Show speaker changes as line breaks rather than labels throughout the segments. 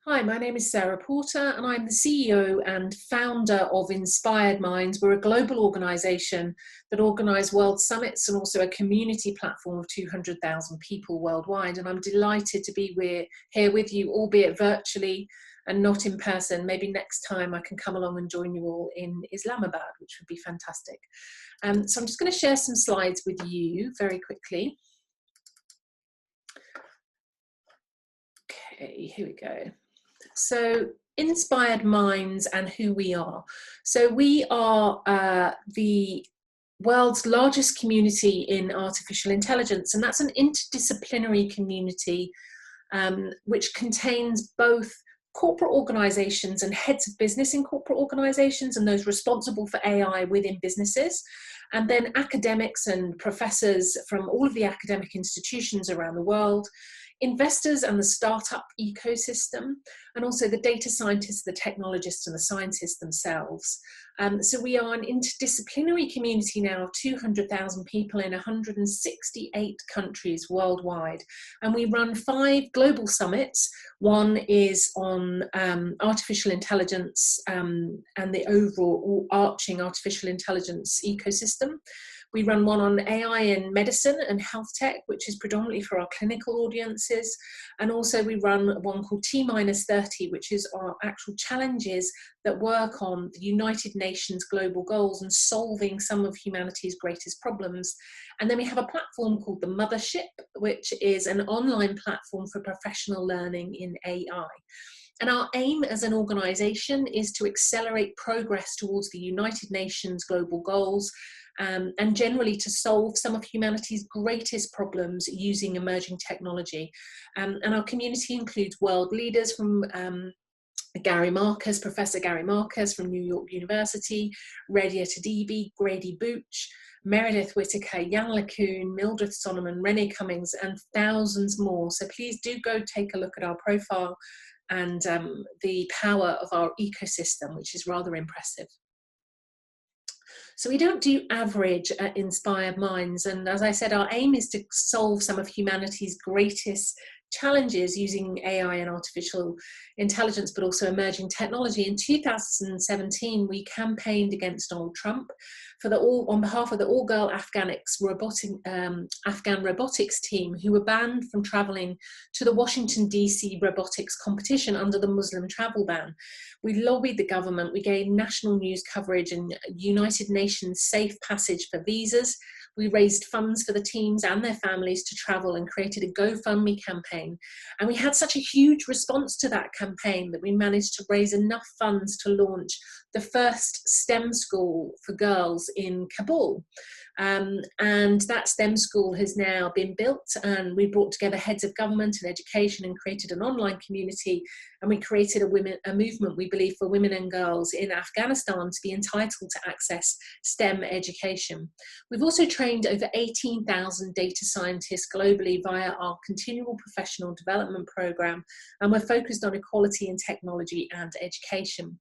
Hi, my name is Sarah Porter and I'm the CEO and founder of Inspired Minds. We're a global organisation that organise world summits and also a community platform of 200,000 people worldwide. And I'm delighted to be here with you, albeit virtually and not in person. Maybe next time I can come along and join you all in Islamabad, which would be fantastic. So I'm just going to share some slides with you very quickly. Okay, here we go. So Inspired Minds and who we are. So we are the world's largest community in artificial intelligence, and that's an interdisciplinary community which contains both corporate organizations and heads of business in corporate organizations and those responsible for AI within businesses, and then academics and professors from all of the academic institutions around the world, investors and the startup ecosystem, and also the data scientists, the technologists and the scientists themselves. So we are an interdisciplinary community now of 200,000 people in 168 countries worldwide. And we run 5 global summits. One is on artificial intelligence and the overall arching artificial intelligence ecosystem. We run one on AI in medicine and health tech, which is predominantly for our clinical audiences. And also we run one called T-30, which is our actual challenges that work on the United Nations global goals and solving some of humanity's greatest problems. And then we have a platform called the Mothership, which is an online platform for professional learning in AI. And our aim as an organisation is to accelerate progress towards the United Nations global goals, and generally to solve some of humanity's greatest problems using emerging technology. And our community includes world leaders from Gary Marcus, Professor Gary Marcus from New York University, Redia Tadibi, Grady Booch, Meredith Whitaker, Jan LeCun, Mildred Solomon, Renee Cummings, and thousands more. So please do go take a look at our profile and the power of our ecosystem, which is rather impressive. So we don't do average at Inspired Minds, and as I said, our aim is to solve some of humanity's greatest challenges using AI and artificial intelligence, but also emerging technology. In 2017, we campaigned against Donald Trump on behalf of the all-girl Afghan robotics team who were banned from traveling to the Washington, D.C. robotics competition under the Muslim travel ban. We lobbied the government, we gained national news coverage and United Nations safe passage for visas. We raised funds for the teams and their families to travel and created a GoFundMe campaign. And we had such a huge response to that campaign that we managed to raise enough funds to launch the first STEM school for girls in Kabul. And that STEM school has now been built, and we brought together heads of government and education and created an online community, and we created a movement, we believe, for women and girls in Afghanistan to be entitled to access STEM education. We've also trained over 18,000 data scientists globally via our continual professional development program, and we're focused on equality in technology and education.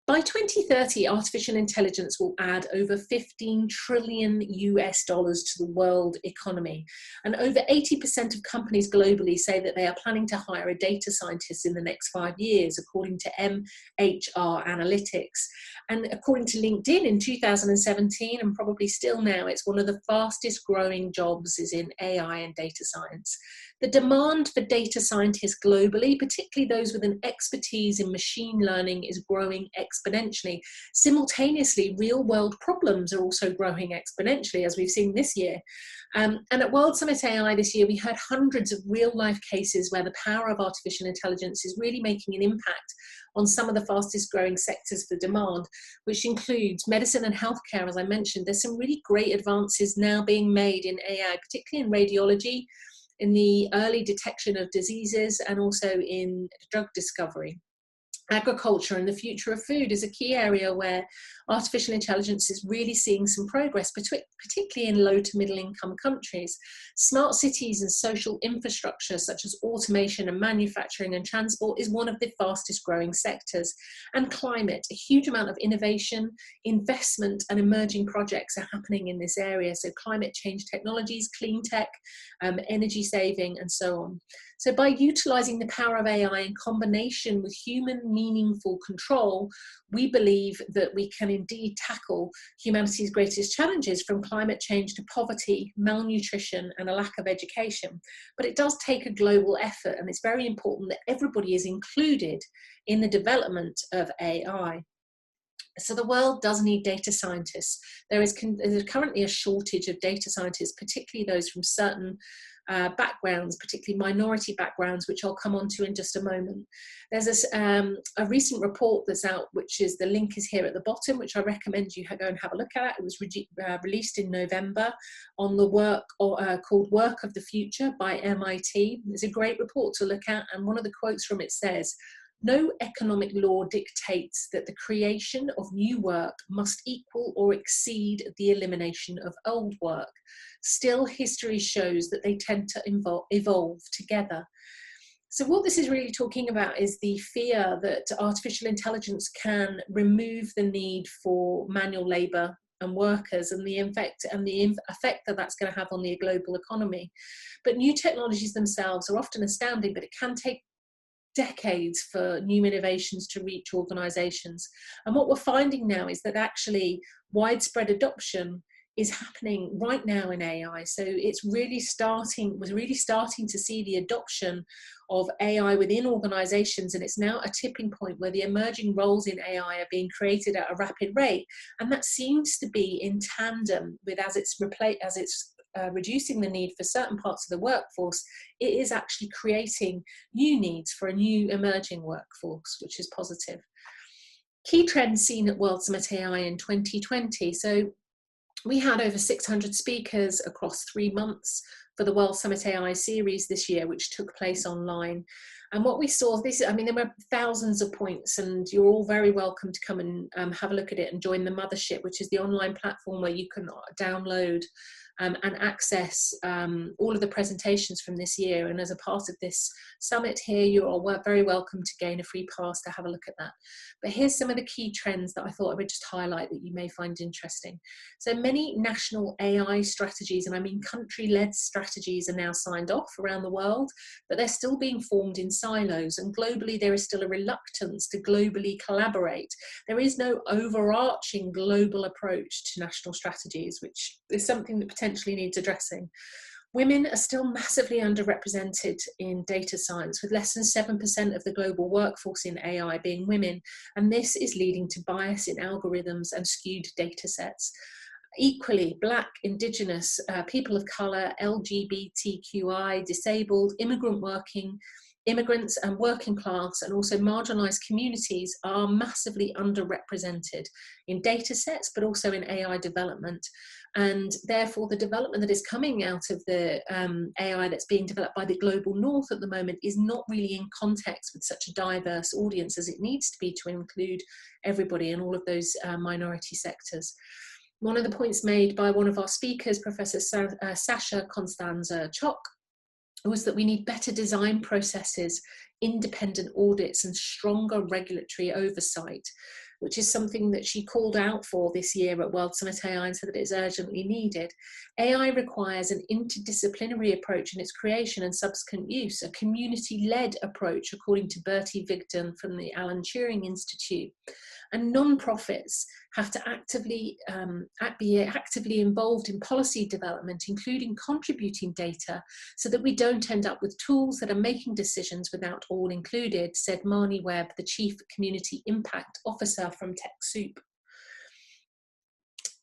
By 2030, artificial intelligence will add over $15 trillion to the world economy. And over 80% of companies globally say that they are planning to hire a data scientist in the next 5 years, according to MHR Analytics. And according to LinkedIn in 2017, and probably still now, it's one of the fastest growing jobs is in AI and data science. The demand for data scientists globally, particularly those with an expertise in machine learning, is growing exponentially. Simultaneously, real-world problems are also growing exponentially, as we've seen this year. And at World Summit AI this year, we heard hundreds of real-life cases where the power of artificial intelligence is really making an impact on some of the fastest growing sectors for demand, which includes medicine and healthcare. As I mentioned, there's some really great advances now being made in AI, particularly in radiology, in the early detection of diseases, and also in drug discovery. Agriculture and the future of food is a key area where artificial intelligence is really seeing some progress, particularly in low to middle income countries. Smart cities and social infrastructure such as automation and manufacturing and transport is one of the fastest growing sectors. And climate, a huge amount of innovation, investment and emerging projects are happening in this area. So climate change technologies, clean tech, energy saving and so on. So by utilizing the power of AI in combination with human meaningful control, we believe that we can indeed tackle humanity's greatest challenges, from climate change to poverty, malnutrition, and a lack of education. But it does take a global effort, and it's very important that everybody is included in the development of AI. So the world does need data scientists. There's currently a shortage of data scientists, particularly those from certain backgrounds, particularly minority backgrounds, which I'll come on to in just a moment. There's a recent report that's out, which is, the link is here at the bottom, which I recommend you go and have a look at. It was released in November on the work called Work of the Future by MIT. It's a great report to look at, and one of the quotes from it says, "No economic law dictates that the creation of new work must equal or exceed the elimination of old work. Still, history shows that they tend to evolve together." So what this is really talking about is the fear that artificial intelligence can remove the need for manual labour and workers, and the effect that that's going to have on the global economy. But new technologies themselves are often astounding, but it can take decades for new innovations to reach organizations. And what we're finding now is that actually widespread adoption is happening right now in AI. So it's really we're really starting to see the adoption of AI within organizations, and it's now a tipping point where the emerging roles in AI are being created at a rapid rate. And that seems to be in tandem with, as it's reducing the need for certain parts of the workforce, it is actually creating new needs for a new emerging workforce, which is positive. Key trends seen at World Summit AI in 2020. So we had over 600 speakers across 3 months for the World Summit AI series this year, which took place online. And what we saw, there were thousands of points, and you're all very welcome to come and have a look at it and join the Mothership, which is the online platform where you can download and access all of the presentations from this year. And as a part of this summit here, you're all very welcome to gain a free pass to have a look at that. But here's some of the key trends that I thought I would just highlight that you may find interesting. So many national AI strategies, and I mean country-led strategies, are now signed off around the world, but they're still being formed in silos, and globally there is still a reluctance to globally collaborate. There is no overarching global approach to national strategies, which is something that potentially needs addressing. Women are still massively underrepresented in data science, with less than 7% of the global workforce in AI being women, and this is leading to bias in algorithms and skewed data sets. Equally, Black, Indigenous, people of colour, LGBTQI, disabled, immigrants and working class, and also marginalised communities are massively underrepresented in data sets, but also in AI development. And therefore, the development that is coming out of the AI that's being developed by the global north at the moment is not really in context with such a diverse audience as it needs to be to include everybody in all of those minority sectors. One of the points made by one of our speakers, Professor Sasha Constanza-Chock, was that we need better design processes, independent audits, and stronger regulatory oversight, which is something that she called out for this year at World Summit AI and said that it's urgently needed. AI requires an interdisciplinary approach in its creation and subsequent use, a community-led approach, according to Bertie Vigden from the Alan Turing Institute. And non-profits have to be actively involved in policy development, including contributing data, so that we don't end up with tools that are making decisions without all included, said Marnie Webb, the Chief Community Impact Officer from TechSoup.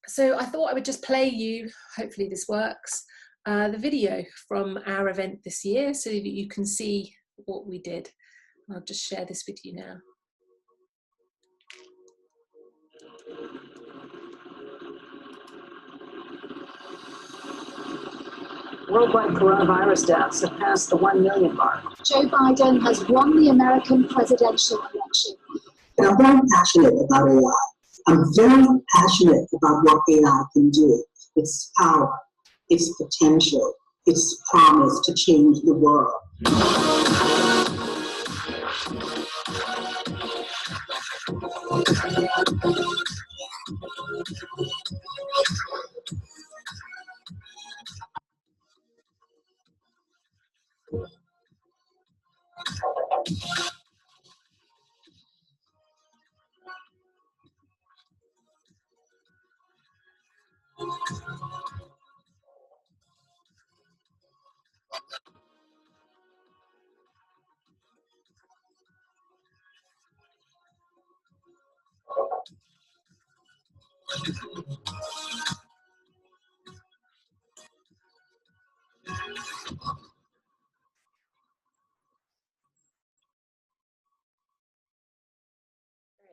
So I thought I would just play you, hopefully this works, the video from our event this year so that you can see what we did. I'll just share this with you now.
Worldwide coronavirus deaths have passed the 1 million mark.
Joe Biden has won the American presidential election.
I'm very passionate about AI. I'm very passionate about what AI can do, its power, its potential, its promise to change the world.
Very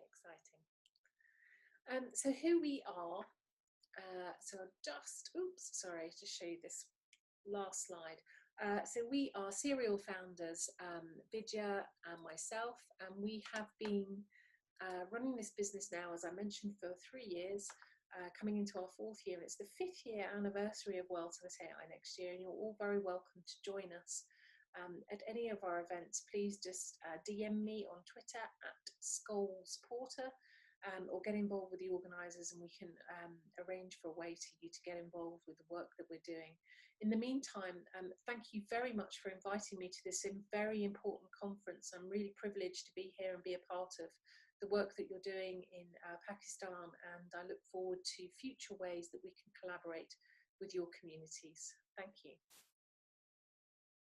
exciting. So who we are, so I'll just, oops, sorry, to show you this last slide. So we are serial founders, Vidya and myself, and we have been running this business now, as I mentioned, for 3 years, coming into our 4th year. It's the 5th year anniversary of World Summit AI next year, and you're all very welcome to join us at any of our events. Please just DM me on Twitter at ScholesPorter, or get involved with the organisers, and we can arrange for a way to you to get involved with the work that we're doing. In the meantime, thank you very much for inviting me to this very important conference. I'm really privileged to be here and be a part of the work that you're doing in Pakistan, and I look forward to future ways that we can collaborate with your communities. Thank you.